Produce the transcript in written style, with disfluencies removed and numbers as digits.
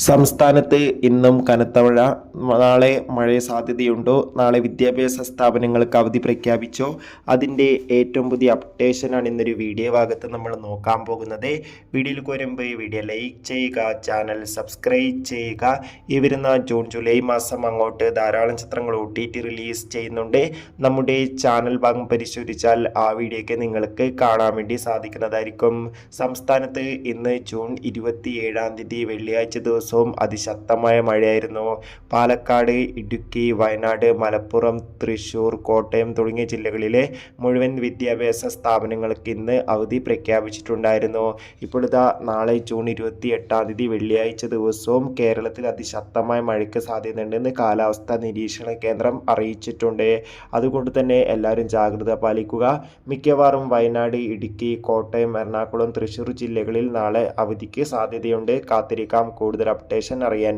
സംസ്ഥാനത്ത് ഇന്നും കനത്ത മഴ. നാളെ മഴ സാധ്യതയുണ്ടോ? നാളെ വിദ്യാഭ്യാസ സ്ഥാപനങ്ങൾക്ക് അവധി പ്രഖ്യാപിച്ചോ? അതിൻ്റെ ഏറ്റവും പുതിയ അപ്ഡേഷനാണ് ഇന്നൊരു വീഡിയോ ഭാഗത്ത് നമ്മൾ നോക്കാൻ പോകുന്നത്. വീഡിയോയിൽ വരുമ്പോൾ വീഡിയോ ലൈക്ക് ചെയ്യുക, ചാനൽ സബ്സ്ക്രൈബ് ചെയ്യുക. ഈ വരുന്ന ജൂൺ ജൂലൈ മാസം അങ്ങോട്ട് ധാരാളം ചിത്രങ്ങൾ OTT റിലീസ് ചെയ്യുന്നുണ്ട്. നമ്മുടെ ചാനൽ ഭാഗം പരിശോധിച്ചാൽ ആ വീഡിയോയ്ക്ക് നിങ്ങൾക്ക് കാണാൻ വേണ്ടി സാധിക്കുന്നതായിരിക്കും. സംസ്ഥാനത്ത് ഇന്ന് ജൂൺ 27 വെള്ളിയാഴ്ച ദിവസവും അതിശക്തമായ മഴയായിരുന്നു. പാലക്കാട്, ഇടുക്കി, വയനാട്, മലപ്പുറം, തൃശൂർ, കോട്ടയം തുടങ്ങിയ ജില്ലകളിലെ മുഴുവൻ വിദ്യാഭ്യാസ സ്ഥാപനങ്ങൾക്ക് ഇന്ന് അവധി പ്രഖ്യാപിച്ചിട്ടുണ്ടായിരുന്നു. ഇപ്പോൾ ഇതാ നാളെ ജൂൺ 28 വെള്ളിയാഴ്ച ദിവസവും കേരളത്തിൽ അതിശക്തമായ മഴയ്ക്ക് സാധ്യതയുണ്ടെന്ന് കാലാവസ്ഥാ നിരീക്ഷണ കേന്ദ്രം അറിയിച്ചിട്ടുണ്ട്. അതുകൊണ്ട് തന്നെ എല്ലാവരും ജാഗ്രത പാലിക്കുക. മിക്കവാറും വയനാട്, ഇടുക്കി, കോട്ടയം, എറണാകുളം, തൃശൂർ ജില്ലകളിൽ നാളെ അവധിക്ക് സാധ്യതയുണ്ട്. കാത്തിരിക്കാം കൂടുതൽ അപ്ഡേഷൻ അറിയാൻ.